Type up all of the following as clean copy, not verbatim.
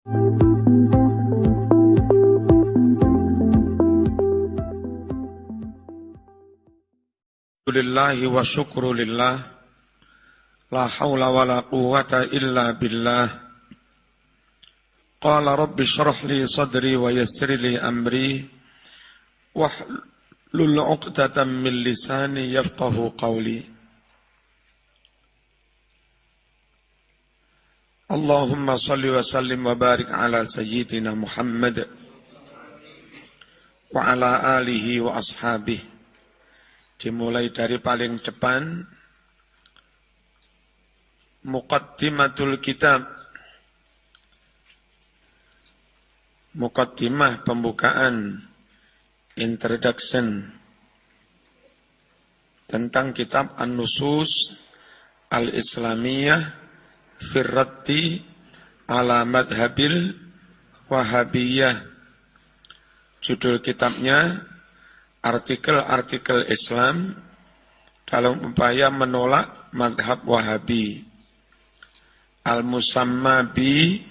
Alhamdulillahi wa syukru lillah, la hawla wa la quwwata illa billah. Qala rabbi syrah li sadri wa yassir li amri wahlul 'uqdatam min lisani yafqahu qawli. Allahumma salli wa sallim wa barik ala sayyidina Muhammad wa ala alihi wa ashabihi. Dimulai dari paling depan, Muqaddimatul Kitab, Muqaddimah pembukaan, introduction, tentang kitab An-Nusus Al-Islamiyah Firraddi ala Madhabil Wahabiyah. Judul kitabnya artikel-artikel Islam dalam upaya menolak madhab Wahabi. Al-Musamma bi,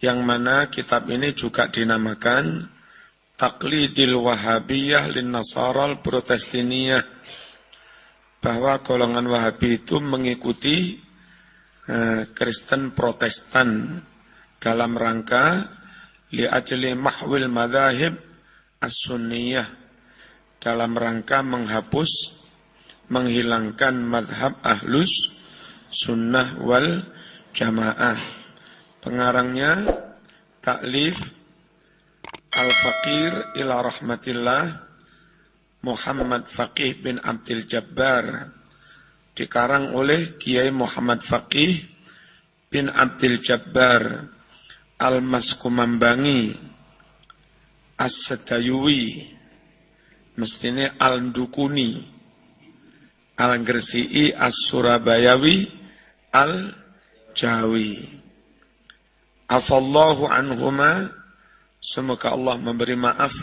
yang mana kitab ini juga dinamakan Taqlidil Wahabiyah lin Nasaral Protestiniyah, bahwa golongan Wahabi itu mengikuti Kristen Protestan dalam rangka li'ajli mahwil madhahib as-sunniyah, dalam rangka menghapus, menghilangkan madhab ahlus sunnah wal jamaah. Pengarangnya Ta'lif Al-Faqir ila Rahmatillah Muhammad Faqih bin Abdul Jabbar, dikarang oleh Kiai Muhammad Faqih bin Abdul Jabbar Al-Maskumambangi As-Sedayuwi, mestinya Al-Dukuni, Al-Gresii, As-Surabayawi, Al-Jawi. Afallahu anhuma, semoga Allah memberi maaf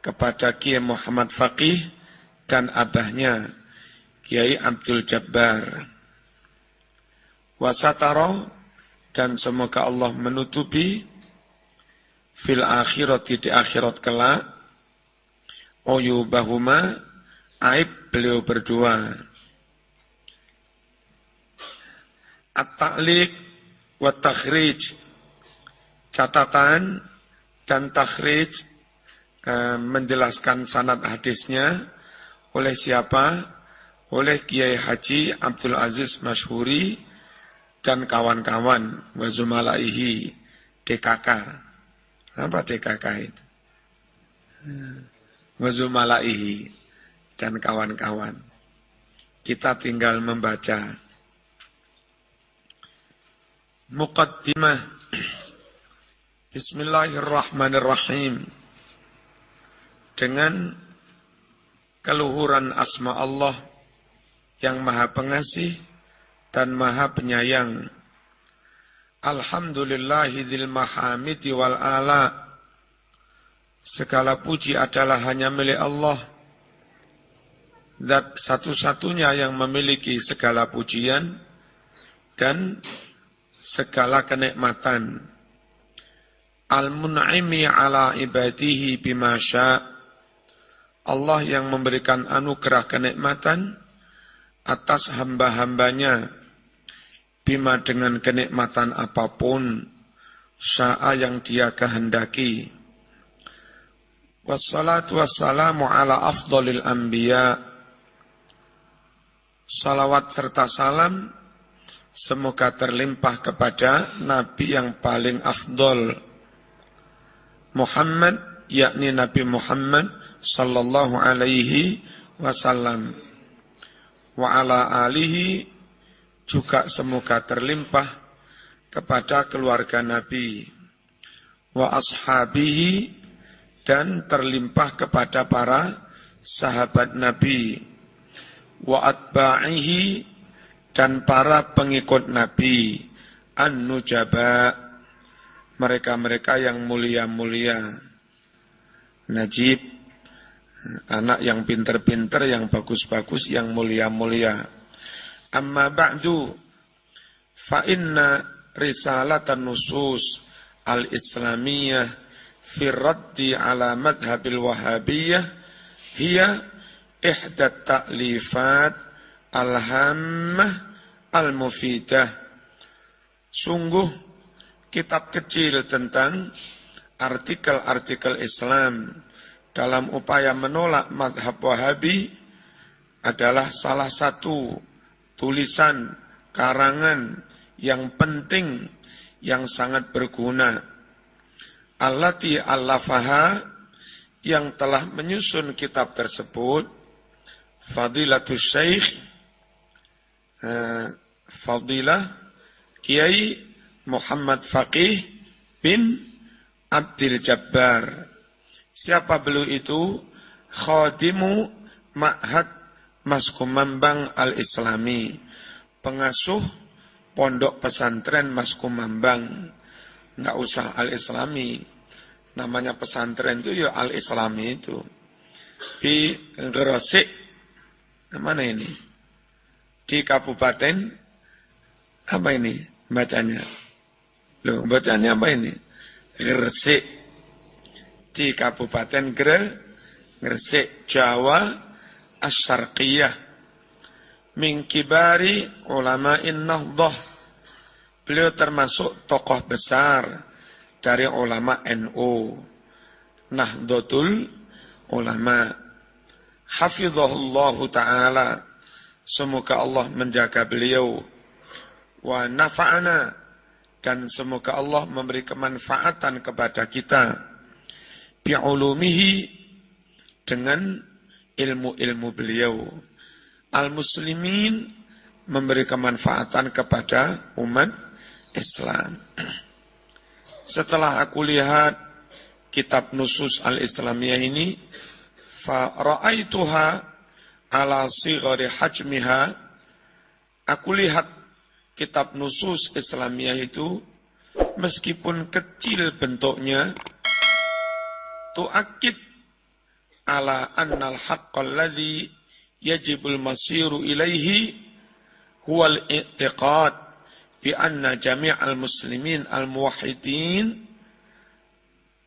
kepada Kiai Muhammad Faqih dan abahnya Kiai Abdul Jabbar. Wasataro, dan semoga Allah menutupi fil akhirati, di akhirat kelak, uyubahuma, aib beliau berdua. At-ta'liq wa takhrij, catatan dan takhrij, menjelaskan sanad hadisnya oleh siapa? Oleh Kiai Haji Abdul Aziz Masyhuri dan kawan-kawan, wa zumalaihi, DKK. Apa DKK itu? Wazumalaihi, dan kawan-kawan. Kita tinggal membaca. Muqaddimah. Bismillahirrahmanirrahim. Dengan keluhuran asma Allah yang Maha Pengasih dan Maha Penyayang. Alhamdulillahidil mahamidi wal ala. Segala puji adalah hanya milik Allah, zat satu-satunya yang memiliki segala pujian dan segala kenikmatan. Al-mun'imi ala ibadihi bima sya', Allah yang memberikan anugerah kenikmatan atas hamba-hambanya, bima, dengan kenikmatan apapun, sya'a, yang dia kehendaki. Wassalatu wassalamu ala afdolil anbiya. Salawat serta salam semoga terlimpah kepada Nabi yang paling afdol, Muhammad, yakni Nabi Muhammad sallallahu alaihi wasallam. Wa ala alihi, juga semoga terlimpah kepada keluarga Nabi. Wa ashabihi, dan terlimpah kepada para sahabat Nabi. Wa atba'ihi, dan para pengikut Nabi. An-nujaba, mereka-mereka yang mulia-mulia. Najib, anak yang pinter-pinter, yang bagus-bagus, yang mulia-mulia. Amma ba'du, fa inna risalatan nusus al-islamiyah fi raddi ala madhabil wahabiyah hiya ihdat ta'lifat al-hammah al-mufidah. Sungguh kitab kecil tentang artikel-artikel Islam dalam upaya menolak madhab Wahabi adalah salah satu tulisan karangan yang penting, yang sangat berguna. Allati allafaha, yang telah menyusun kitab tersebut, Fadilatul Syekh Fadilah Kiai Muhammad Faqih bin Abdul Jabbar. Siapa beliau itu? Khadimu Ma'had Maskumambang Al-Islami, pengasuh pondok pesantren Maskumambang. Enggak usah Al-Islami, namanya pesantren itu ya Al-Islami itu. Di Gresik, mana ini? Di Kabupaten, apa ini bacanya? Loh, bacanya apa ini? Gresik. Di Kabupaten Gresik, Jawa As-Syarqiyah, min kibari ulama'in Nahdhah. Beliau termasuk tokoh besar dari ulama NU, Nahdlatul Ulama. Hafizahullahu ta'ala, semoga Allah menjaga beliau. Wa nafa'ana, dan semoga Allah memberi kemanfaatan kepada kita. Bi'ulumihi, dengan ilmu-ilmu beliau. Al-muslimin, memberi kemanfaatan kepada umat Islam. Setelah aku lihat kitab Nusus Al-Islamiyah ini, fara'aituha ala sighari hajmiha, aku lihat kitab Nusus Islamiyah itu meskipun kecil bentuknya, tu'akid ala annal haqqal ladzi yajibul masiru ilaihi huwal i'tiqad bi anna jami'al muslimin al-muwahhidin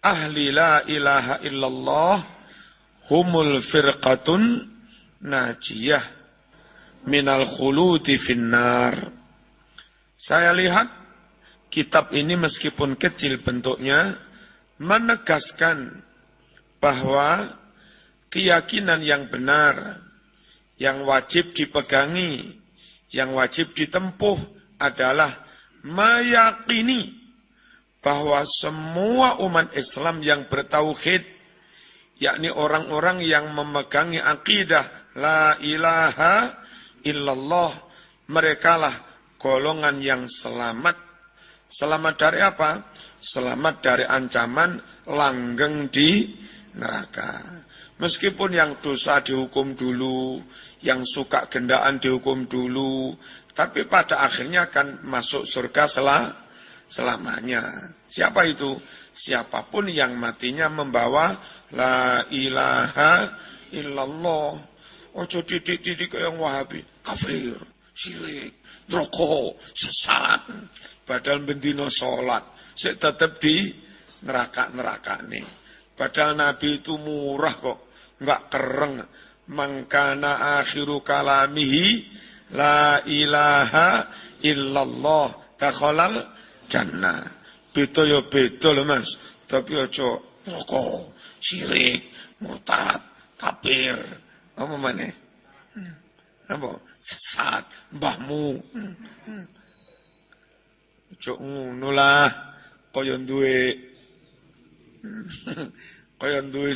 ahli la ilaha illallah humul firqatun najiyah minal khuludi finnar. Saya lihat kitab ini meskipun kecil bentuknya menegaskan bahwa keyakinan yang benar, yang wajib dipegangi, yang wajib ditempuh adalah meyakini bahwa semua umat Islam yang bertauhid, yakni orang-orang yang memegangi akidah la ilaha illallah, merekalah golongan yang selamat. Selamat dari apa? Selamat dari ancaman langgeng di neraka. Meskipun yang dosa dihukum dulu, yang suka gendaan dihukum dulu, tapi pada akhirnya akan masuk surga selamanya. Siapa itu? Siapapun yang matinya membawa la ilaha illallah. Ojo didik-didik yang Wahabi, kafir, syirik, rokok, sesat. Padahal bendino sholat, saya tetap di neraka-neraka nih. Padahal Nabi itu murah kok, enggak kereng. Mangkana akhiru kalamihi la ilaha illallah dakhalal jannah. Beda ya beda lho Mas, tapi aja rokok, syirik, murtad, kafir. Apa maneh? Apa? Sesat, mbahmu. Aja ngono lah, kaya duwe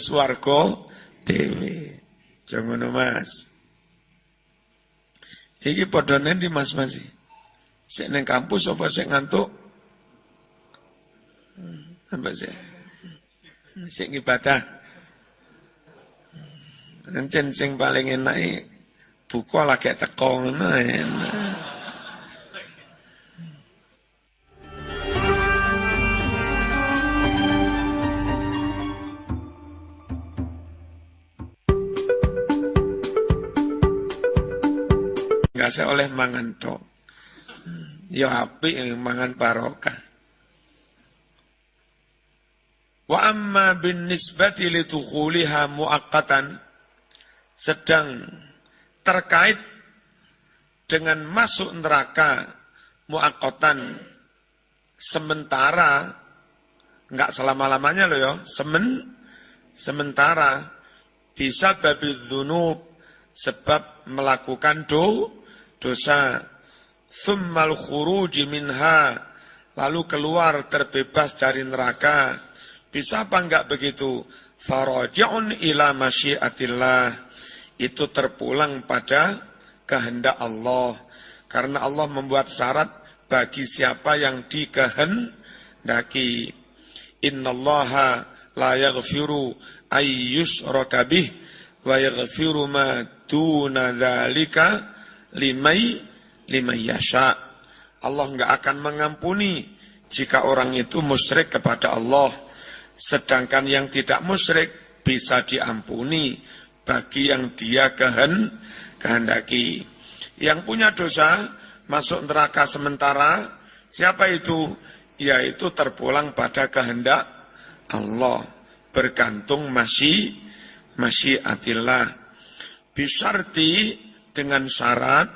swarga dhewe. Jangan ngono Mas. Iki padane di Mas-mas iki. Sik ning kampus apa sik ngantuk? Apa sik? Sik ibadah. Encen sing paling enak buku lagi teko ngono enak. Saya oleh mangan tok. Ya apik mangan barokah. Wa amma bin nisbati litukhuliha muaqqatan, sedang terkait dengan masuk neraka muaqqatan sementara, enggak selama-lamanya loh ya, sementara, bisa babil dzunub, sebab melakukan dosa, tsummal khuruji minha, lalu keluar terbebas dari neraka. Bisa apa enggak begitu? Faraji'un ila masyiatillah, itu terpulang pada kehendak Allah. Karena Allah membuat syarat bagi siapa yang dikehendaki. Innallaha la yaghfiru ayyushraka bih wa yaghfiru ma duna dzalika liman yasha. Allah enggak akan mengampuni jika orang itu musyrik kepada Allah, sedangkan yang tidak musyrik bisa diampuni bagi yang dia kehendaki. Yang punya dosa masuk neraka sementara, siapa itu? Yaitu terpulang pada kehendak Allah, bergantung masyiatillah. Bisyarti, dengan syarat,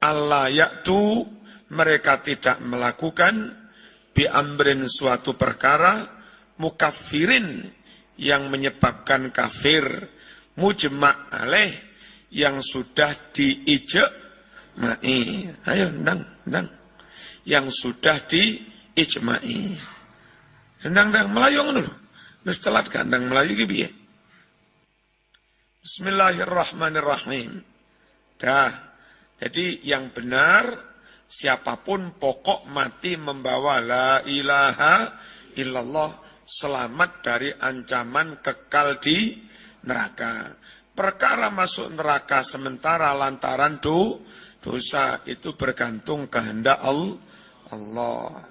Allah yaktu, mereka tidak melakukan biamrin, suatu perkara, mukaffirin, yang menyebabkan kafir, mujma' alaih, yang sudah diijma'i. Ayo, ndang. Yang sudah diijma'i. Ndang, Melayu ngono lho. Wis telat kan ndang Melayu ki piye? Bismillahirrahmanirrahim. Jadi yang benar, siapapun pokok mati membawa la ilaha illallah, selamat dari ancaman kekal di neraka. Perkara masuk neraka sementara lantaran dosa, itu bergantung kehendak Allah.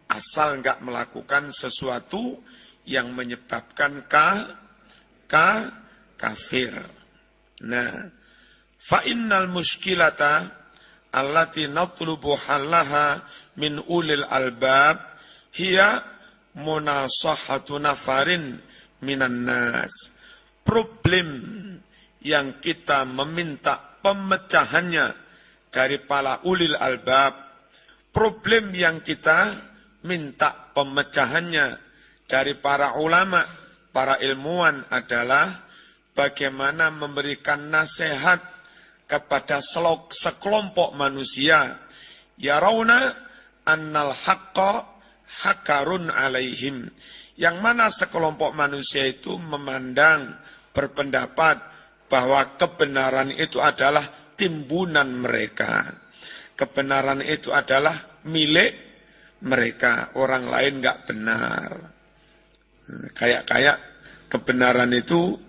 Asal enggak melakukan sesuatu yang menyebabkan kafir. Nah, fa innal muskilata allati natlubu halaha min ulil albab hiya munasahatu nafarin minan nas. Problem yang kita meminta pemecahannya dari para ulil albab, problem yang kita minta pemecahannya dari para ulama, para ilmuwan adalah bagaimana memberikan nasihat kepada sekelompok manusia. Yarawna annal haqqa hakarun alaihim, yang mana sekelompok manusia itu memandang, berpendapat bahwa kebenaran itu adalah timbunan mereka. Kebenaran itu adalah milik mereka, orang lain enggak benar. Kayak kebenaran itu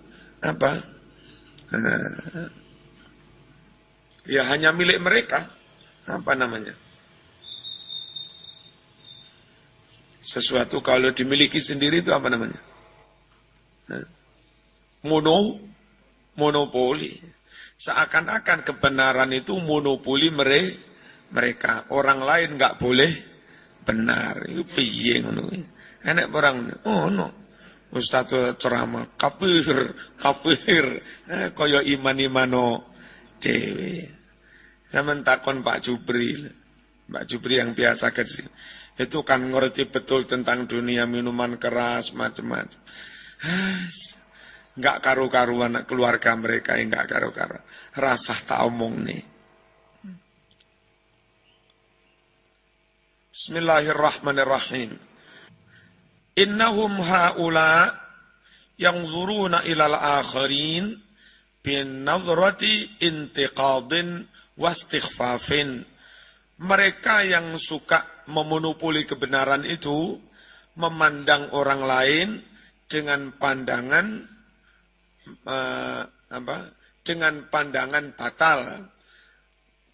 apa? Ya hanya milik mereka. Apa namanya? Sesuatu kalau dimiliki sendiri itu apa namanya? Monopoli. Seakan-akan kebenaran itu monopoli mereka. Orang lain enggak boleh benar. Itu piye ngono. Enek barang, no. Ustaz ceramah kafir. Kaya iman-imano dhewe. Sampeyan takon Pak Jubri yang biasa kerja. Itu kan ngerti betul tentang dunia minuman keras, macam-macam. Enggak karu-karuan keluarga mereka, enggak karu-karuan. Rasah tak omong nih. Bismillahirrahmanirrahim. Innahum haula yanzuruna ilal akharin bin nazrati intiqadin wastighfafin. Mereka yang suka memonopoli kebenaran itu memandang orang lain dengan pandangan dengan pandangan batal,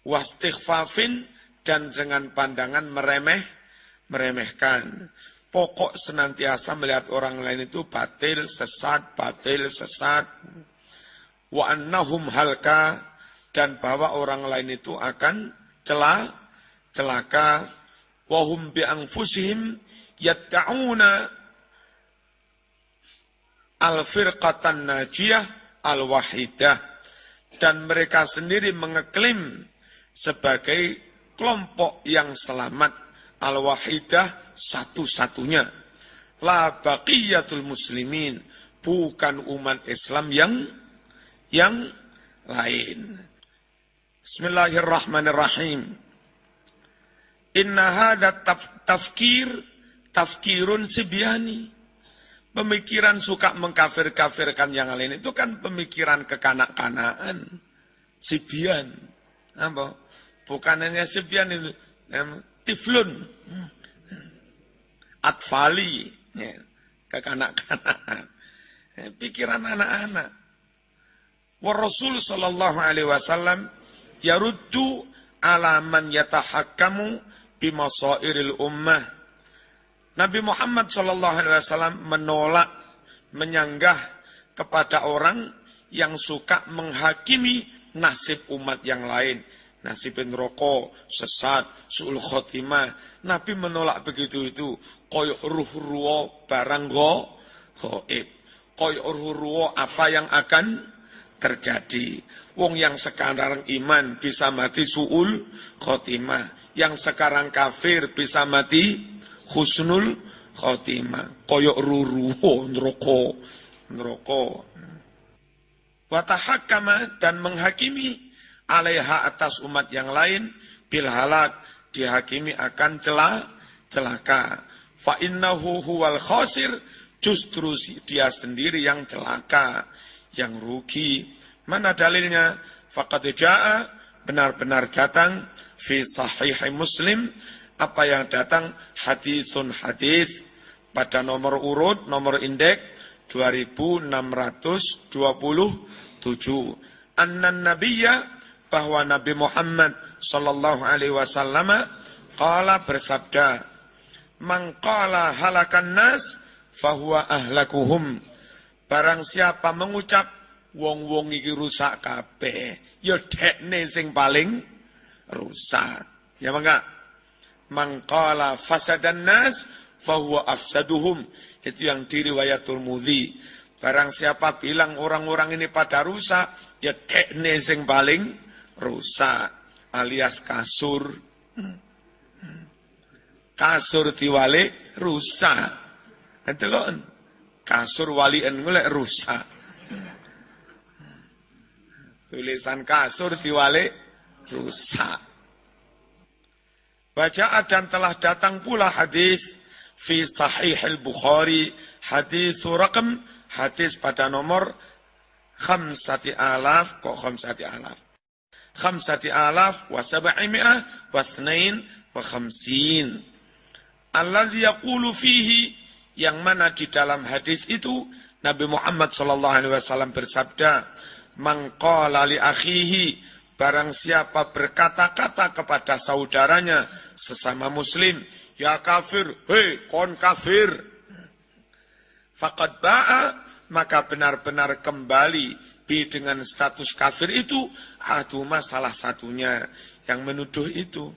wastighfafin, dan dengan pandangan meremehkan. Pokok senantiasa melihat orang lain itu batil, sesat. Wa annahum halka, dan bahwa orang lain itu akan celaka. Wa hum bi anfusihim yatta'una al-firqatan najiyah al-wahidah, dan mereka sendiri mengeklaim sebagai kelompok yang selamat, al-wahidah, satu-satunya, la baqiyatul muslimin, bukan umat Islam yang lain. Bismillahirrahmanirrahim. Inna hadha tafkirun sibyani. Pemikiran suka mengkafir-kafirkan yang lain itu kan pemikiran kekanak-kanakan. Sibyan. Apa? Bukan hanya sibyan itu. Tiflun. Atfali. Kekanak-kanakan. Pikiran anak-anak. Wa Rasul sallallahu alaihi wasallam yaruddu ala man yatahakkamu bimasairil ummah. Nabi Muhammad SAW menolak, menyanggah kepada orang yang suka menghakimi nasib umat yang lain. Nasib neraka, sesat, su'ul khotimah. Nabi menolak begitu itu. Koyok ruh-ruh barang ghaib. Koyok ruh-ruh apa yang akan terjadi. Wong yang sekarang iman bisa mati su'ul khotimah. Yang sekarang kafir bisa mati husnul khotimah. Koyok ruruho neraka. Watahakkama, dan menghakimi alaiha, atas umat yang lain, bil halak, dihakimi akan celaka. Fa innahu huwal khasir, justru dia sendiri yang celaka, yang rugi. Mana dalilnya? Faqad jaa, benar-benar datang fi sahih Muslim, apa yang datang hadisun hadis pada nomor urut, nomor indeks 2627. Annan nabiyya, bahwa Nabi Muhammad sallallahu alaihi wasallam qala, bersabda, man qala halakan nas fahuwa ahlakuhum. Barang siapa mengucap wong-wong iki rusak kabeh, ya dekne sing paling rusak. Ya enggak? Man qala fasadan nas fahuwa afsaduhum. Itu yang diriwayat Tirmidzi. Barang siapa bilang orang-orang ini pada rusak, ya dekne sing paling rusak, alias kasur. Kasur diwalik rusak. Ndelok kasur walien golek rusak. Tulisan kasur diwalik rusak. Baca, dan telah datang pula hadis fi sahih al-Bukhari, hadis raqam, hadis pada nomor 5,000, kok 5,000? 5,752. Alladzi yaqulu fihi, yang mana di dalam hadis itu Nabi Muhammad SAW bersabda, man qala li akhihi, barang siapa berkata-kata kepada saudaranya sesama muslim, ya kafir, hei kon kafir, faqad ba'a, maka benar-benar kembali bi dengan status kafir itu, ahaduma, salah satunya yang menuduh itu.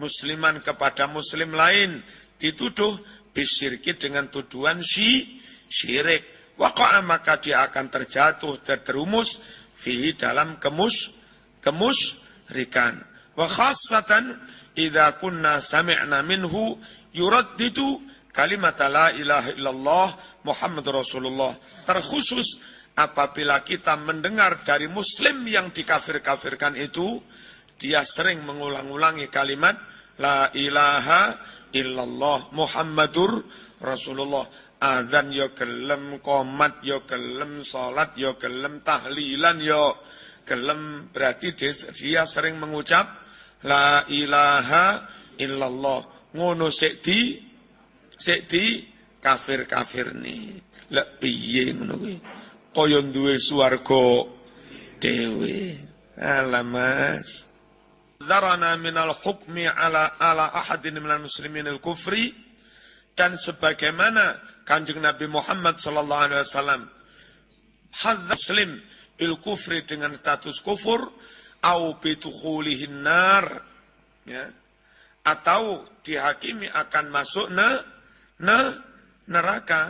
Musliman kepada muslim lain dituduh bisyirki, dengan tuduhan syirik. Waqa'a, maka dia akan terjatuh, terjerumus fi dalam kemusyrikan. Wa khassatan idza kunna sami'na minhu yuraddidu kalimat la ilaha illallah Muhammadur Rasulullah. Terkhusus apabila kita mendengar dari muslim yang dikafir-kafirkan itu, dia sering mengulang-ulangi kalimat la ilaha illallah Muhammadur Rasulullah. Azan yo gelem, qomat yo gelem, salat yo gelem, tahlilan yo gelem. Berarti dia sering mengucap la ilaha illallah. Ngono sik di kafir-kafir ni. Lek piye ngono kuwi? Kaya duwe swarga dhewe. Alamas. Zarana minal hukmi ala ahadin minal muslimin al-kufri, dan sebagaimana Kanjeng Nabi Muhammad sallallahu alaihi wasallam hadzar muslim bil kufri, dengan status kufur, au bitukhulihin nar, ya, atau dihakimi akan masuk neraka.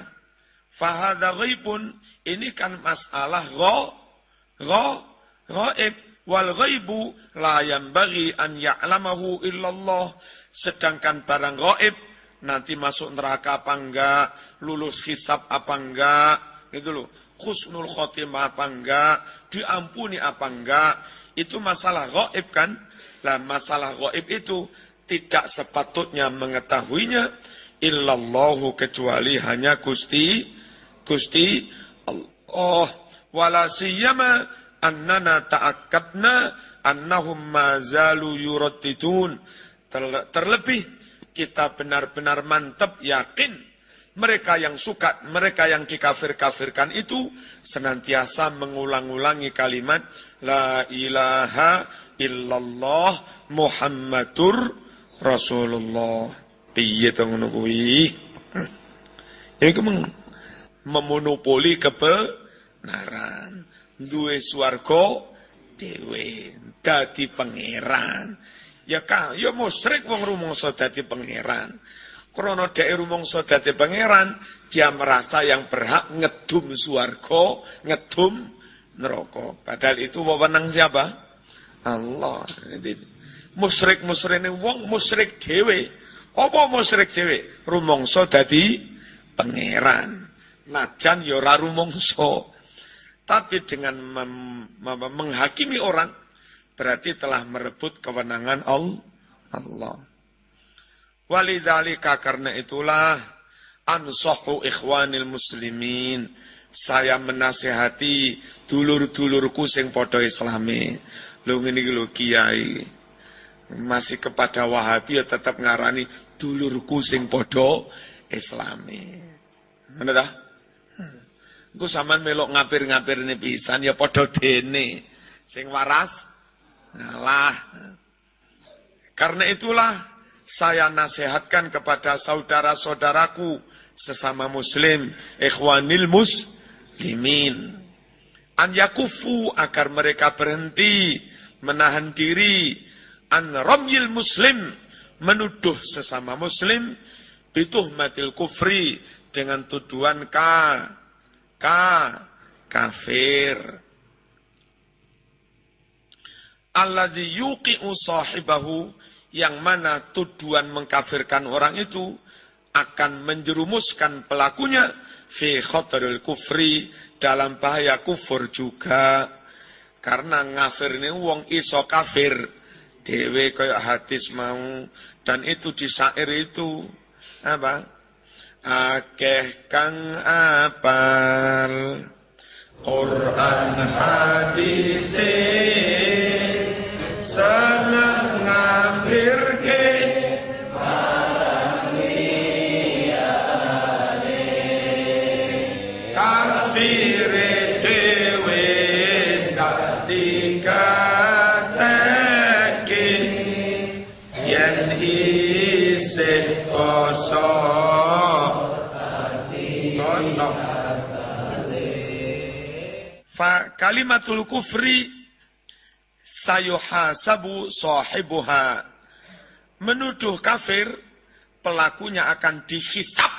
Fahadha ghaibun, ini kan masalah ghaib. Wal ghaibu la yanbaghi an ya'lamahu illallah. Sedangkan barang ghaib, nanti masuk neraka apa enggak, lulus hisab apa enggak, gitu loh. Husnul khotimah apa enggak, diampuni apa enggak, itu masalah ghaib kan. Lah masalah ghaib itu tidak sepatutnya mengetahuinya illallahu, kecuali hanya Gusti Allah. Wala siyama annana ta'akkadna annahum mazalu yuraddidun. Terlebih kita benar-benar mantap yakin mereka yang suka, mereka yang dikafir-kafirkan itu senantiasa mengulang-ulangi kalimat la ilaha illallah Muhammadur Rasulullah. Piye to ngono kuwi? Iku memonopoli kebenaran, duwe swarga dhewe, dadi pangeran. Ya musyrik wong rumangsa dadi pangeran. Krana dhek rumangsa dadi pangeran, dia merasa yang berhak ngedum swarga, ngedum neraka. Padahal itu wewenang siapa? Allah. Musyrik-musyrikne wong musyrik dhewe. Apa musyrik dhewe? Rumangsa dadi pangeran. Najan ya ora rumangsa. Tapi dengan menghakimi orang berarti telah merebut kewenangan Allah. Walidzalika, karena itulah ansahu ikhwanil muslimin, saya menasihati dulur-dulurku sing padha islami. Lho ngene iki lho kiai masih kepada Wahabi ya tetap ngarani dulurku sing padha islami. Ngono ta? Engko sampean melok ngapir-ngapirne pisan ya padha dene. Sing waras ngalah. Karena itulah saya nasihatkan kepada saudara-saudaraku sesama muslim, ikhwanil muslimin, an yakufu, agar mereka berhenti menahan diri, an ramyil muslim, menuduh sesama muslim, bituhmatil kufri, dengan tuduhan kafir. Alladzi yuqi'u sahibahu, yang mana tuduhan mengkafirkan orang itu akan menjerumuskan pelakunya fi khataril kufri, dalam bahaya kufur juga. Karena ngafirne wong iso kafir dhewe kaya hadis mau, dan itu di syair itu apa? Akeh kang apal Quran hadise seneng ngafirke marang liyane, kafire dhewe ndak dikateke yen isih fa kalimatul kufri sayuhasabu sahibuha, menuduh kafir pelakunya akan dihisab.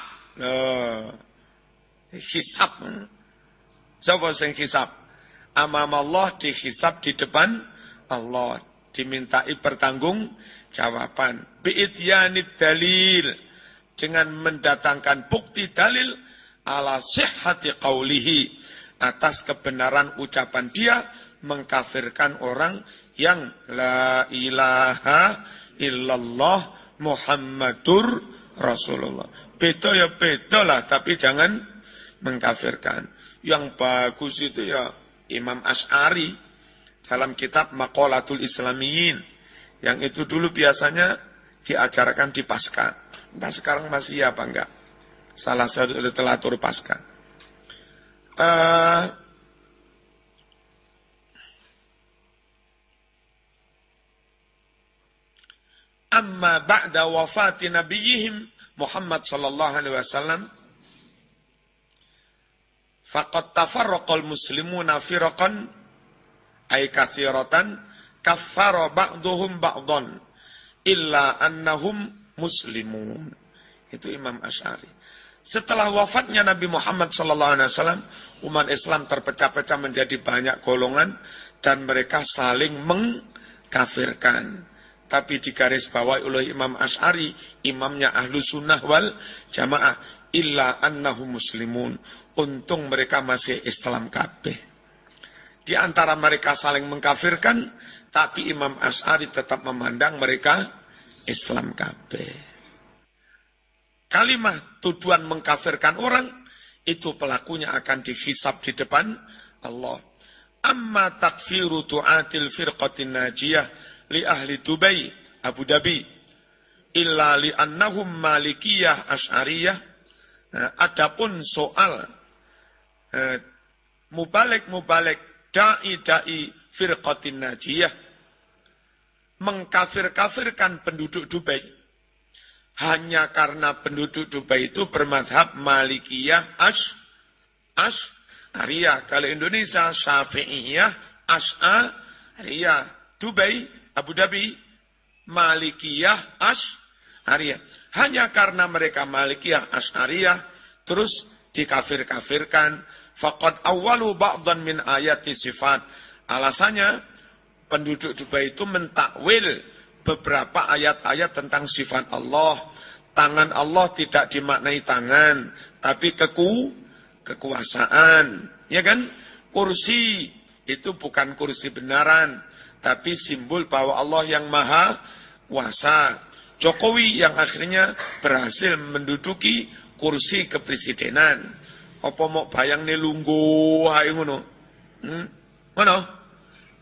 Hisab. Siapa sing hisab? Amam Allah, dihisab di depan Allah, dimintai pertanggungjawaban. Bi'idyanid dalil, dengan mendatangkan bukti dalil ala sihhati qawlihi, atas kebenaran ucapan dia mengkafirkan orang yang la ilaha illallah Muhammadur Rasulullah. Beda ya beda lah, tapi jangan mengkafirkan. Yang bagus itu ya Imam Asy'ari dalam kitab Maqalatul Islamiyin, yang itu dulu biasanya diajarkan di Paskah. Entah sekarang masih ya apa enggak. Salah satu literatur Paskah. Amma ba'da wafati nabiyihim Muhammad sallallahu alaihi wasallam faqad tafarraqal muslimuna firaqan ay katsiratan kaffara ba'duhum ba'dhan illa annahum muslimun. Itu Imam Asy'ari. Setelah wafatnya Nabi Muhammad SAW, umat Islam terpecah-pecah menjadi banyak golongan dan mereka saling mengkafirkan. Tapi digarisbawahi oleh Imam Asy'ari, imamnya Ahlu Sunnah wal Jamaah, illa annahum muslimun. Untung mereka masih Islam kabeh. Di antara mereka saling mengkafirkan, tapi Imam Asy'ari tetap memandang mereka Islam kabeh. Kalimat tujuan mengkafirkan orang, itu pelakunya akan dihisab di depan Allah. Amma takfiru tu'atil firqatin najiyah li ahli Dubai, Abu Dhabi, illa li annahum malikiyah asy'ariyah. Adapun soal mubalik da'i firqatin najiyah, mengkafir-kafirkan penduduk Dubai, hanya karena penduduk Dubai itu bermadhab Malikiyah Asy'ariyah. Kalau Indonesia Syafi'iyah Asy'ariyah. Dubai, Abu Dhabi, Malikiyah Asy'ariyah. Hanya karena mereka Malikiyah Asy'ariyah, terus dikafir-kafirkan. Faqad awwalu ba'dhan min ayati sifat. Alasannya, penduduk Dubai itu mentakwil beberapa ayat-ayat tentang sifat Allah. Tangan Allah tidak dimaknai tangan, tapi kekuasaan. Ya kan? Kursi itu bukan kursi benaran, tapi simbol bahwa Allah yang maha kuasa. Jokowi yang akhirnya berhasil menduduki kursi kepresidenan. Apa mau bayang nih lungguh hae ngono? Ngono?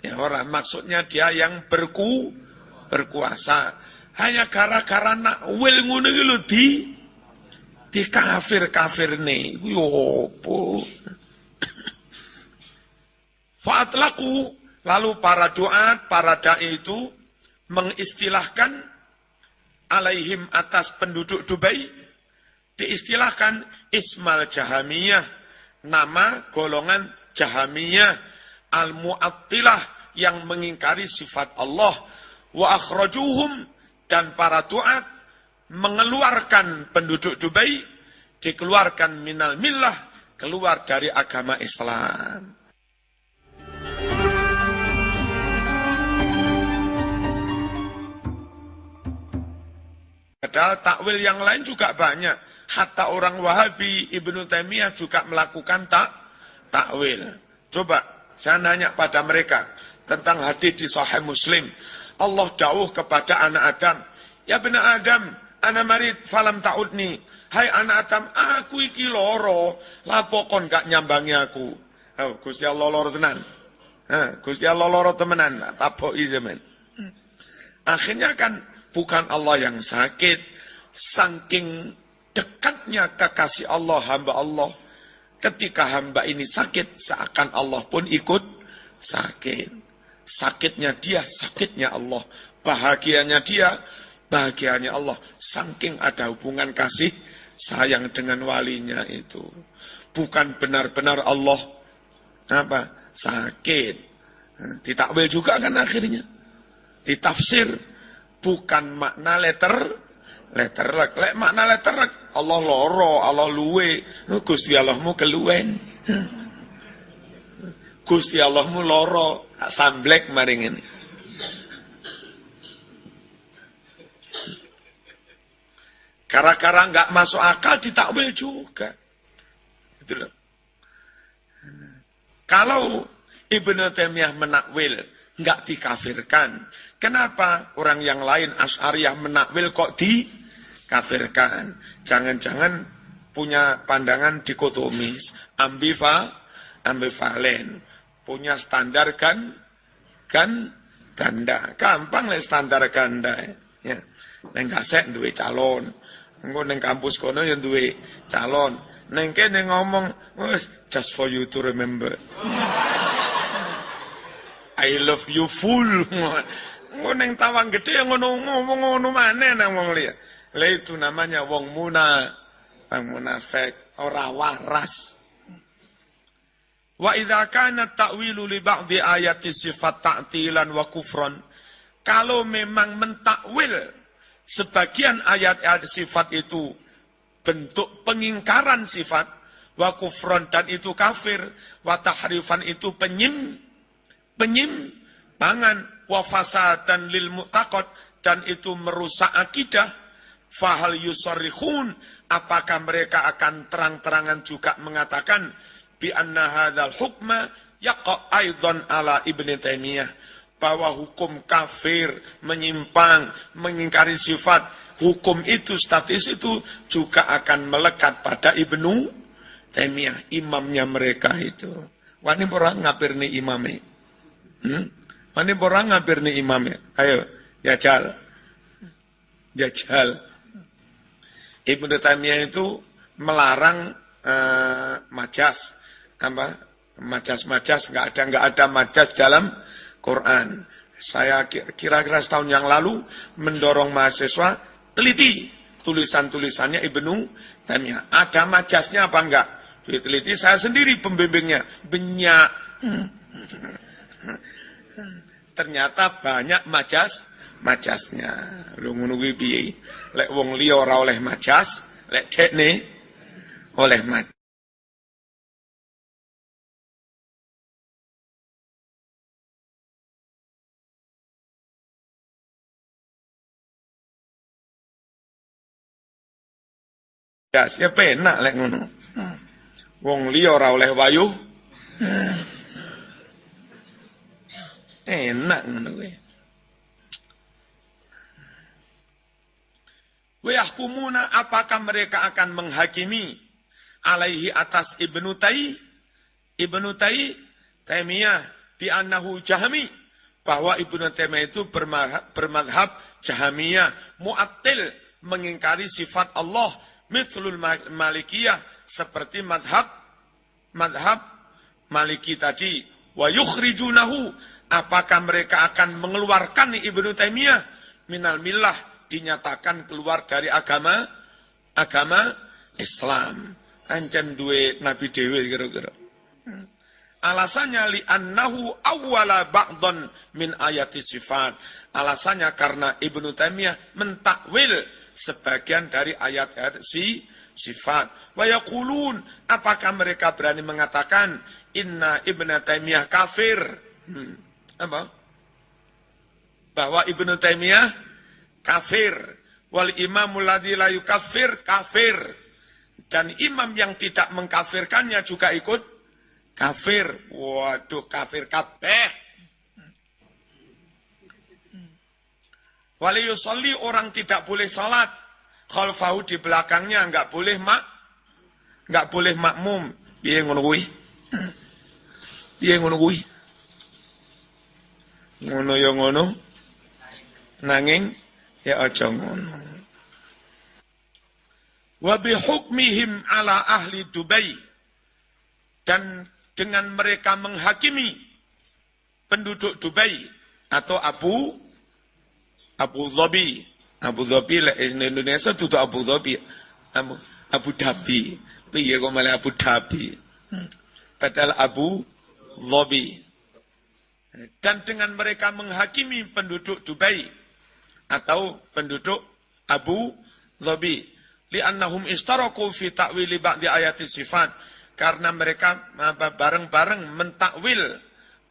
Ya orang, maksudnya dia yang berkuasa. Hanya gara-gara nak wil ngono iki lho di kafir-kafirne. Yo opo? Fa'atlaku, lalu para duat, para dai itu mengistilahkan alaihim atas penduduk Dubai, diistilahkan Ismal Jahamiyah, nama golongan Jahamiyah, Al-Mu'attilah yang mengingkari sifat Allah. Wa akhrajuhum, dan para duat mengeluarkan penduduk Dubai, dikeluarkan minal millah, keluar dari agama Islam. Padahal takwil yang lain juga banyak. Hatta orang Wahabi, Ibnu Taimiyah juga melakukan takwil. Coba saya nanya pada mereka tentang hadis di Sahih Muslim. Allah dawuh kepada anak Adam, ya bena Adam, ana marid falam ta'udni. Hai anak Adam, aku iki loro, lapo kon gak nyambangi aku. Oh, Gusti Allah loro tenan. Gusti Allah loro temenan, taboki zaman. Akhirnya kan bukan Allah yang sakit, saking dekatnya kekasih Allah, hamba Allah. Ketika hamba ini sakit, seakan Allah pun ikut sakit. Sakitnya dia, sakitnya Allah. Bahagianya dia, bahagianya Allah. Saking ada hubungan kasih sayang dengan walinya itu. Bukan benar-benar Allah sakit. Ditakwil juga kan akhirnya. Ditafsir. Bukan makna letterlek. Lek makna letterlek, Allah loro, Allah luwe. Gusti Allahmu keluwen. Gusti Allahmu loro. Samblek maring ini. Gara-gara nggak masuk akal ditakwil juga. Gitu loh. Kalau Ibnu Taimiyah menakwil nggak dikafirkan, kenapa orang yang lain Asy'ariyah menakwil kok dikafirkan? Jangan-jangan punya pandangan dikotomis, ambivalen. Punya standar ganda. Gampang lah standar ganda. Ya. Neng kasek duwe calon. Engko neng kampus kono yang duwe calon. Neng kene ngomong, just for you to remember. I love you full. Engko neng tawang gede yang ngomong maneh nang wong liya. Lah itu namanya wong munafik, ora waras. Wa idza kana ta'wilu li ba'dhi ayati sifat ta'tilan wa kufran. Kalau memang mentakwil sebagian ayat-ayat sifat itu bentuk pengingkaran sifat, wa kufran dan itu kafir, wa tahrifan itu penyimpangan, wa fasadan lil mu'taqad dan itu merusak akidah, fahal yusarrihun, apakah mereka akan terang-terangan juga mengatakan bi anna hadzal hukma yaqa aidan ala Ibnu Taimiyah, bahwa hukum kafir, menyimpang, mengingkari sifat, hukum itu, status itu juga akan melekat pada Ibnu Taimiyah, imamnya mereka itu. Wani orang ngapir nih imamnya. Wani orang ngapir nih imamnya. Ayo, jajal. Ibnu Taimiyah itu melarang majas, majas nggak ada majas dalam Quran. Saya kira-kira setahun yang lalu mendorong mahasiswa teliti tulisan-tulisannya Ibnu Taimiyah. Ada majasnya apa enggak? Diteliti, saya sendiri pembimbingnya. Banyak. Ternyata banyak majasnya. Lu ngono kuwi piye? Lek wong liya ora oleh majas, lek dekne oleh majas. Ya penak lek ngono. Wong liya ora oleh wayuh. Enak ngono kuwi. Wa yahkumuna, apakah mereka akan menghakimi alaihi atas Ibnu Taimiyah bi annahu Jahmi, bahwa Ibnu Taimiyah itu bermadhab Jahmiyah, mu'attil, mengingkari sifat Allah, mithlul Malikiyah, seperti madhab Maliki tadi. Wa yukhrijunahu, apakah mereka akan mengeluarkan Ibnu Taimiyah minal millah, dinyatakan keluar dari agama Islam. Ancen duwe nabi dhewe kira-kira. Alasannya li annahu awwala ba'dhan min ayati sifat. Alasannya karena Ibnu Taimiyah mentakwil sebagian dari ayat-ayat sifat. Wa yaqulun, apakah mereka berani mengatakan inna Ibnu Taimiyah kafir? Apa? Bahwa Ibnu Taimiyah kafir, wal imamul ladzi la yukaffir kafir, dan imam yang tidak mengkafirkannya juga ikut kafir. Waduh, kafir kabeh. Wali yusolli, orang tidak boleh salat khalfahu, di belakangnya enggak boleh makmum. Piye ngono kuwi? Piye ngono kuwi? Ngono ya ngono. Nanging ya aja ngono. Wa bihukmihim ala ahli Dubai, dan dengan mereka menghakimi penduduk Dubai atau Abu Dhabi. Abu Dhabi lek Indonesia itu Abu Dhabi. Abu Dhabi. Piye kok malah Abu Dhabi? Padahal Abu Dhabi. Dan dengan mereka menghakimi penduduk Dubai atau penduduk Abu Dhabi, li'annahum istaraku fi ta'wili ba'di ayati sifat, karena mereka bareng-bareng mentakwil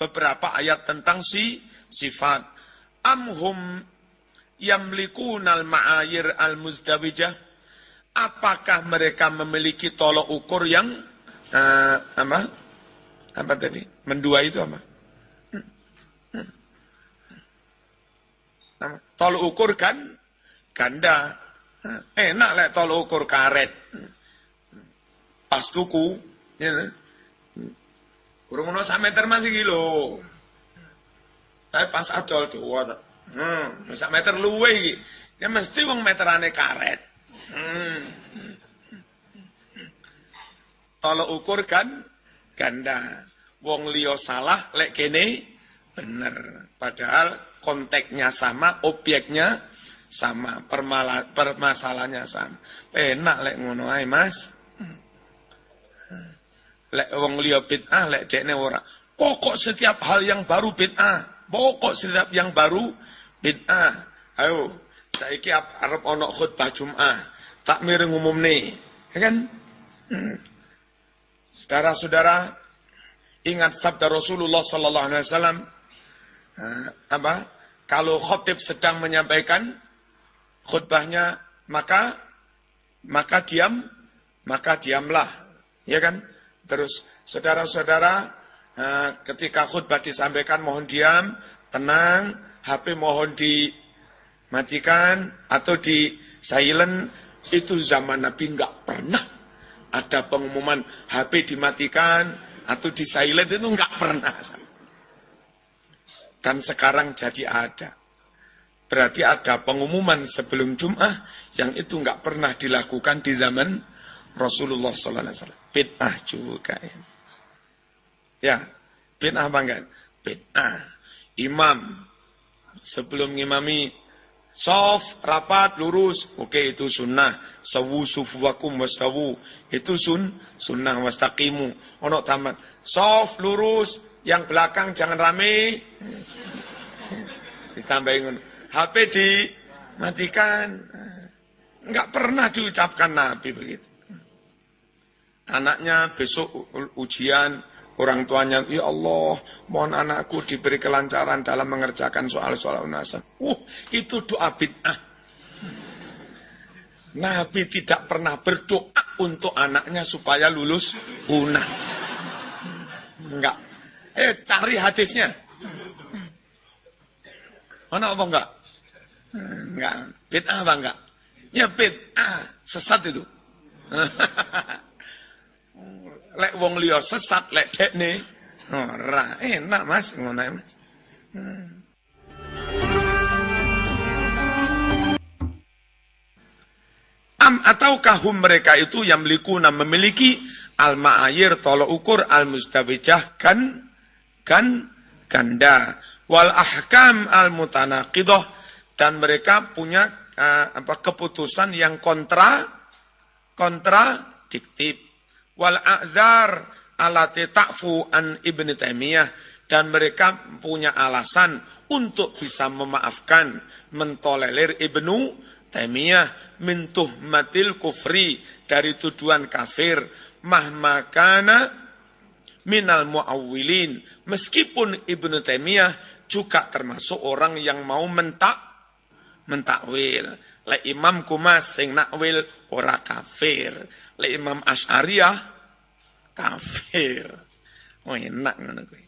beberapa ayat tentang sifat. Amhum yamlikunal ma'ayir al-muzdawijah, apakah mereka memiliki tolok ukur yang apa tadi? Mendua itu apa? Tolok ukur kan ganda. Enak lek tolok ukur karet. Pas tuku, ya. Kurang ono 1 meter masih kilo. Tapi pas adol tuwa. 1 meter luwe iki. Ya mesti wong meterane karet. Tolok ukur kan ganda. Wong liya salah lek kene bener. Padahal konteksnya sama, objeknya sama, permasalahannya sama. Enak lek ngono ae, Mas. lek wong liya bid'ah, lek dekne ora. Pokok setiap hal yang baru bid'ah. Pokok setiap yang baru bid'ah. Ayo, saiki arep ana khutbah Jumat, takmir ngumumne. Ya kan? Saudara-saudara, ingat sabda Rasulullah sallallahu alaihi wasallam apa? Kalau khatib sedang menyampaikan khutbahnya, maka diamlah, ya kan? Terus saudara-saudara, ketika khutbah disampaikan mohon diam, tenang, HP mohon dimatikan atau di silent. Itu zaman Nabi enggak pernah ada pengumuman HP dimatikan atau di silent, itu enggak pernah. Kan sekarang jadi ada. Berarti ada pengumuman sebelum Jum'ah yang itu enggak pernah dilakukan di zaman Rasulullah SAW. Bid'ah juga. Ya, bid'ah apa enggak? Bid'ah. Imam sebelum ngimami soft, rapat, lurus. Oke, itu sunnah. Sawu sufuwakum wastawu. Itu sunnah wastaqimu. Ono tamat. Soft, lurus. Yang belakang jangan rame. Ditambahin. HP dimatikan. Enggak pernah diucapkan Nabi begitu. Anaknya besok ujian, orang tuanya, ya Allah, mohon anakku diberi kelancaran dalam mengerjakan soal-soal unasan. Itu doa bid'ah. Nabi tidak pernah berdoa untuk anaknya supaya lulus unas. Enggak. Cari hadisnya. Mana apa enggak? Enggak. Bid'ah apa enggak? Ya bid'ah. Sesat itu. Lek wong liya sesat, lek dekne ora enak Mas, ngono Mas. Ataukah hum mereka itu yang memiliki al-ma'ayir tolok ukur al-mustawijah ganda wal ahkam al-mutanaqidah, dan mereka punya keputusan yang kontradiktif. Wal a'zar alati ta'fu an Ibnu Taimiyah, dan mereka punya alasan untuk bisa memaafkan, mentolerir Ibnu Taimiyah min tuhmatil kufri, dari tuduhan kafir, mahmakana minal muawwilin, meskipun Ibnu Taimiyah juga termasuk orang yang mau mentakwil. Le Imam Kumas sing nakwil ora kafir. Le Imam Asy'ariyah kafir. Enak ngono kuwi.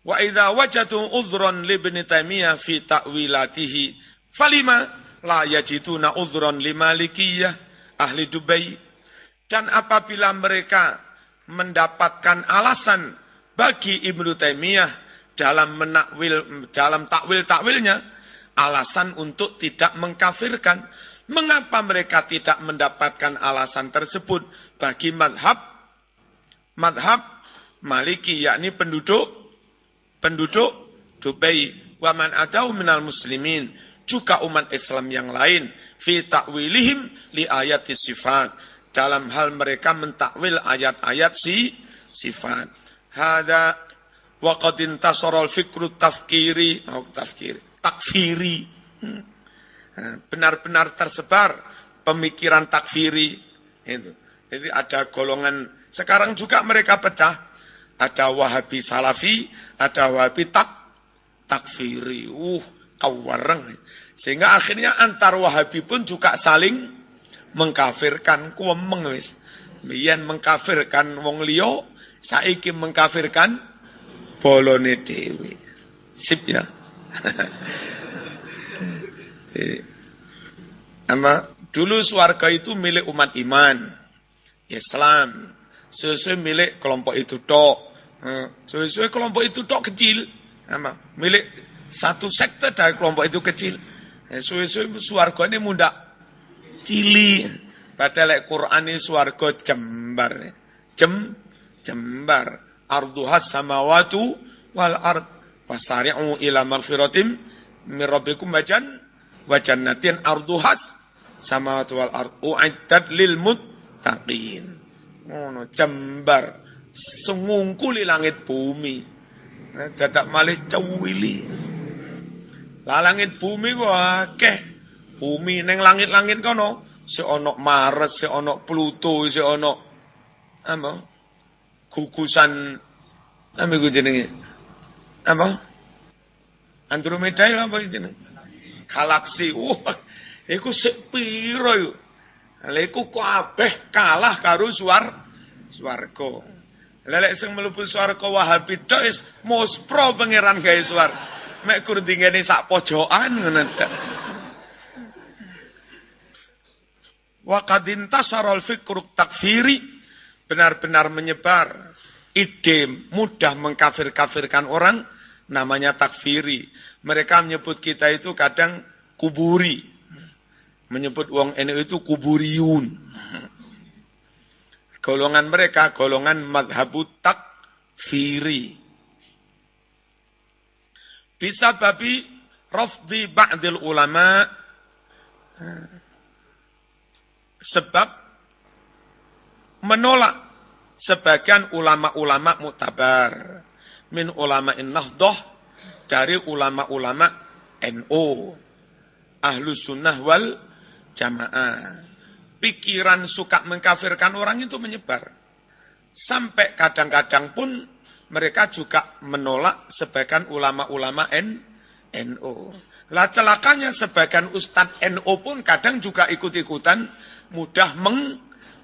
Wa idza wajadu udhran li Ibnu Taimiyah fi ta'wilatihi falima la yajiduna udhran li Malikiyah ahli Dubai. Dan apabila mereka mendapatkan alasan bagi Ibnu Taimiyah dalam takwil-takwilnya, alasan untuk tidak mengkafirkan. Mengapa mereka tidak mendapatkan alasan tersebut bagi madhab Maliki, yakni penduduk Dubai, wa man adau minal muslimin, juga umat Islam yang lain, fi ta'wilihim li ayati sifat, dalam hal mereka mentakwil ayat-ayat sifat. Hada wa qad intasara al-fikru takfiri. Benar-benar tersebar pemikiran takfiri itu. Jadi ada golongan, sekarang juga mereka pecah. Ada Wahabi Salafi, ada Wahabi takfiri. Kawareng. Sehingga akhirnya antar Wahabi pun juga saling mengkafirkan, kuwemeng wis. Biyen mengkafirkan wong liya, saiki mengkafirkan bolone dhewe. Sip ya. Dulu swarga itu milik umat iman Islam, sesuai milik kelompok itu tok, sesuai kelompok itu tok kecil, milik satu sekte dari kelompok itu kecil, sesuai swarga ini muda cili, padahal Quran ini swarga jembar, jembar, arduhas samawatu wal ard, wasari'u ila maghfiratim min rabbikum wajannatin arduhas samawati wal ard u'iddat lil muttaqin. ngono jembar sengungkuli langit bumi. Dadak malih cuwili. Lah langit bumi kok akeh. Bumi ning langit-langit kono sik ana Mars, sik ana Pluto, sik ana apa? Gugusan apa iku jenenge? Apa? Andromeda lho apa jenenge? Galaksi. Wah, iku sik piro iku? Lha iku kabeh kalah karo swarga. Lelek sing mlebu swarga Wahabi tok is mospro pangeran gawe swarga. Mek kur dingene sak pojokan ngono tok. Wa qad intasara al-fikru takfiri, benar-benar menyebar ide mudah mengkafir-kafirkan orang namanya takfiri. Mereka menyebut kita itu kadang kuburi. Menyebut wong NU itu kuburiyun. Golongan mereka golongan madhabu takfiri. Bisa babi rafdi ba'dil ulama, sebab menolak sebagian ulama-ulama muktabar min ulama'in nahdoh, dari ulama-ulama NU Ahlus Sunnah wal Jamaah. Pikiran suka mengkafirkan orang itu menyebar. Sampai kadang-kadang pun mereka juga menolak sebagian ulama-ulama NU. Lah celakanya sebagian ustadz NU pun kadang juga ikut-ikutan mudah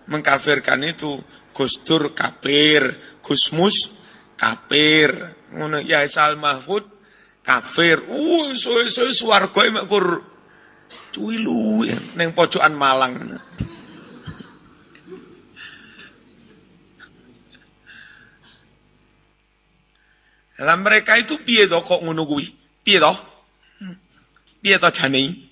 mengkafirkan itu. Gus Dur kafir, Gus Mus kafir, ngono ya Sal Mahfud kafir. So swarga mek kur cuwilu ning pojokan Malang. Lah mereka itu piye to kok ngono kuwi? Piye to? Piye to jane?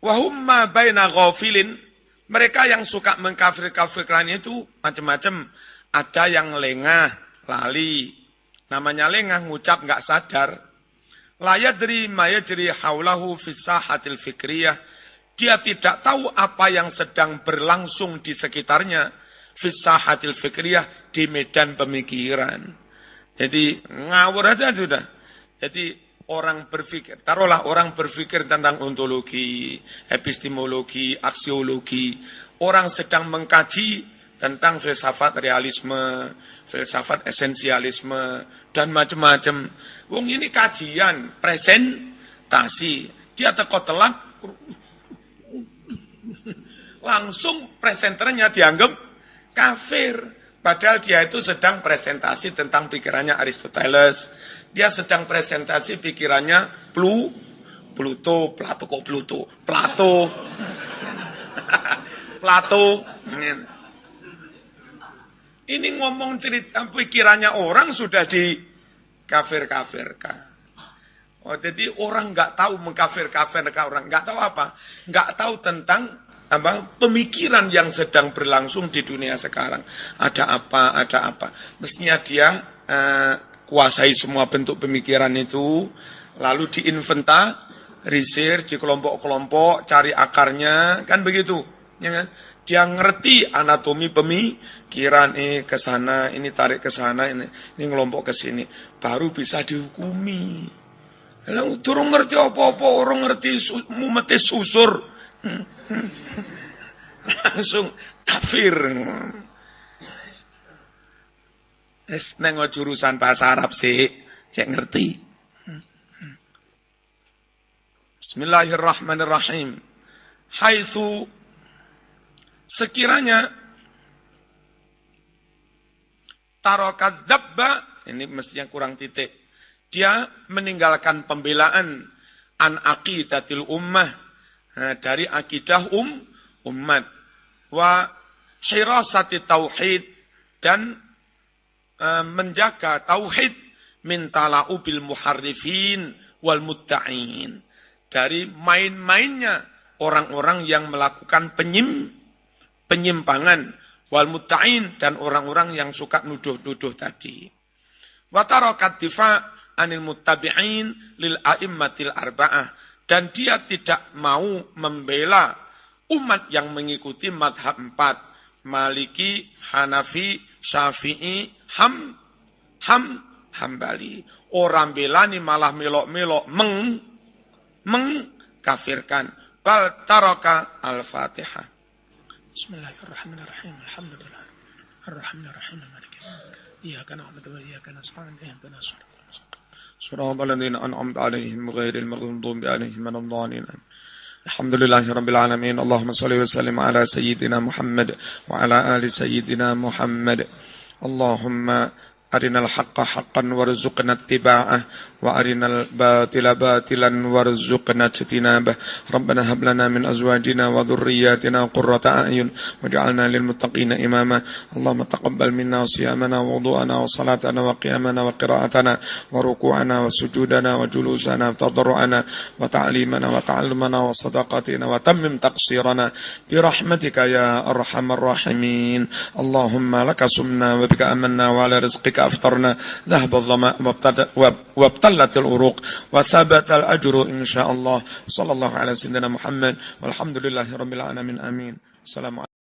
Wahum ma baina ghafilin, mereka yang suka mengkafir-kafirkan itu macam-macam. Ada yang lengah, lali. Namanya lengah, ngucap enggak sadar. La yadri ma yajri haulahu fis sahatil fikriyah. Dia tidak tahu apa yang sedang berlangsung di sekitarnya. Fis sahatil fikriyah, di medan pemikiran. Jadi ngawur aja sudah. Jadi orang berpikir, taruhlah orang berpikir tentang ontologi, epistemologi, aksiologi. Orang sedang mengkaji tentang filsafat realisme, filsafat esensialisme, dan macam-macam. Wong ini kajian, presentasi. Dia teko telat, langsung presenternya dianggap kafir. Padahal dia itu sedang presentasi tentang pikirannya Aristoteles. Dia sedang presentasi pikirannya Plato. Ini ngomong cerita pikirannya orang sudah dikafir-kafirkan. Oh, jadi orang nggak tahu mengkafir-kafirkan orang, nggak tahu apa, nggak tahu tentang pemikiran yang sedang berlangsung di dunia sekarang. Ada apa. Mestinya dia kuasai semua bentuk pemikiran itu, lalu diinventarisir, di kelompok-kelompok, cari akarnya, kan begitu. Ya kan? Dia ngerti anatomi pemikiran, ini ke sana, ini tarik ke sana, ini ngelompok ke sini, baru bisa dihukumi. Lalu turun ngerti apa-apa, orang ngerti mumete susur. Langsung kafir. Neng jurusan bahasa Arab sih, cek ngerti. Bismillahirrahmanirrahim. Haitsu sekiranya tarokat dabba, ini mestinya kurang titik. Dia meninggalkan pembelaan an aqidatil ummah, dari akidah umat, wa hirasati tauhid, dan menjaga tauhid, min tala'ubil muharrifin wal mutta'in, dari main-mainnya orang-orang yang melakukan penyimpangan, wal mutta'in, dan orang-orang yang suka nuduh-nuduh tadi. Wa tarakat difa' anil muttabi'in lil a'immatil arba'ah, dan dia tidak mau membela umat yang mengikuti madhab 4, Maliki, Hanafi, Syafi'i, Hambali. Orang belani malah melok-melok mengkafirkan. Bal taraka al-Fatihah. Bismillahirrahmanirrahim. Alhamdulillah. Ar-Rahmanir-Rahim. Maliki iyyaka na'budu wa iyyaka nasta'in. Ihdinas siratal mustaqim. Siratal ladzina an'amta 'alaihim ghairil maghdubi 'alaihim waladdallin. Alhamdulillahi rabbil alamin. Allahumma shalli wa sallim ala sayyidina Muhammad wa ala ali sayyidina Muhammad. Allahumma arinal haqqa haqqan warzuqna ittiba'ah wa arinal batila batilan warzuqna ijtinabah. Rabbana hab lana min azwajina wa dhurriyyatina qurrata a'yun waj'alna lil muttaqina imama. Allahumma taqabbal minna siyamana wa wudu'ana wa salatana wa qiyamana wa qira'atana wa ruku'ana wa sujudana wa julusana wa tadarru'ana wa ta'limana wa ta'allumana wa sadaqatina wa tammim taqsirana bi rahmatika ya arhamar rahimin. Allahumma laka sumna wa bika amanna wa ala rizqika أفطرنا ذهب الظمأ وابتلت العروق وثبت الأجر إن شاء الله. صلى الله على سيدنا محمد والحمد لله رب العالمين. آمين. السلام عليكم.